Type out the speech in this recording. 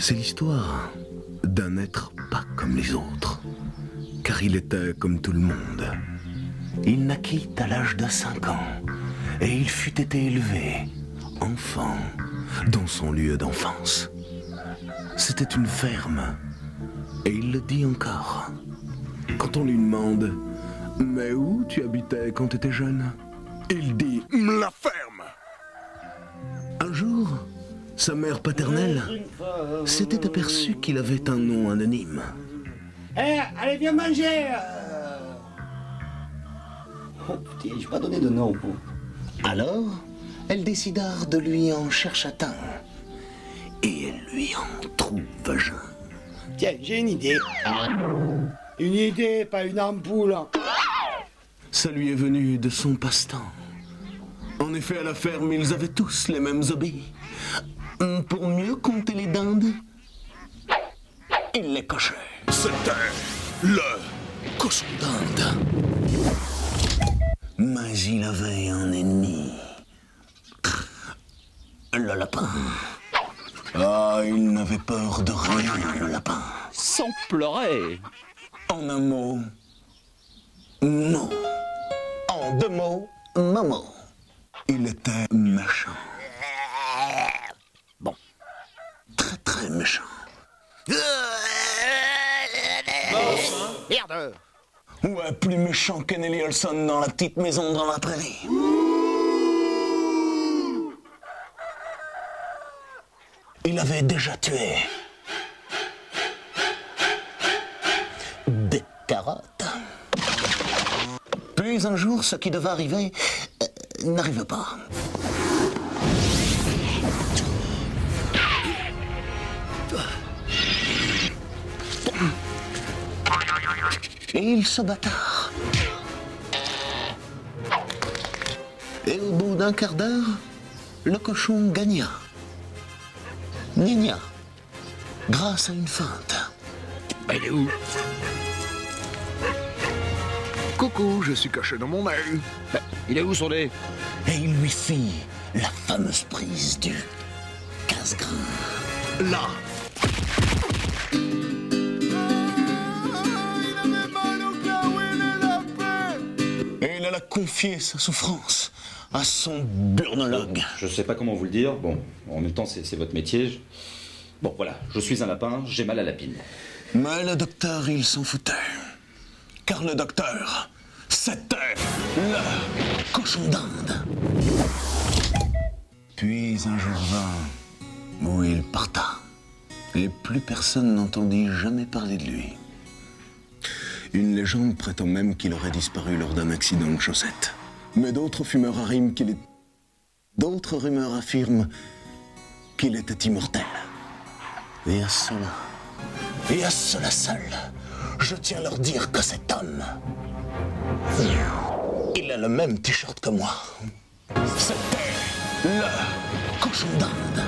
C'est l'histoire d'un être pas comme les autres, car il était comme tout le monde. Il naquit à l'âge de 5 ans, et il fut été élevé, enfant, dans son lieu d'enfance. C'était une ferme, et il le dit encore. Quand on lui demande « Mais où tu habitais quand tu étais jeune ?» il dit « La ferme !» Un jour, sa mère paternelle s'était aperçue qu'il avait un nom anonyme. Eh, allez, viens manger. Oh putain, j'ai pas donné de nom. Alors, elle décida de lui en chercher un. Et elle lui en trouva un. Tiens, j'ai une idée. Une idée, pas une ampoule. Ça lui est venu de son passe-temps. En effet, à la ferme, ils avaient tous les mêmes hobbies. Pour mieux compter les dindes, il les cochait. C'était le cochon d'Inde. Mais il avait un ennemi. Le lapin. Ah, il n'avait peur de rien, le lapin. Sans pleurer. En un mot, non. En 2 mots, Momo. Il était méchant. Bon. Très très méchant. Merde. Ouais, plus méchant que Nelly Olson dans La Petite Maison dans la Prairie. Il avait déjà tué des carottes. Puis un jour, ce qui devait arriver n'arrive pas. Et ils se battirent. Et au bout d'un quart d'heure, le cochon gagna. Gna, grâce à une feinte. Il est où? Coucou, je suis caché dans mon œil. Il est où son nez? Et il lui fit la fameuse prise du casse-grain. Là. Et il alla confier sa souffrance à son burnologue. Je sais pas comment vous le dire. Bon, en même temps, c'est votre métier. Bon, voilà, je suis un lapin, j'ai mal à la pine. Mais le docteur, il s'en foutait. Car le docteur, c'était le cochon d'Inde. Puis un jour vint où il parta. Et plus personne n'entendit jamais parler de lui. Une légende prétend même qu'il aurait disparu lors d'un accident de chaussettes. Mais d'autres fumeurs affirment qu'il est... D'autres rumeurs affirment qu'il était immortel. Et à cela seul, je tiens à leur dire que cet homme, il a le même t-shirt que moi. C'était le cochon d'Inde.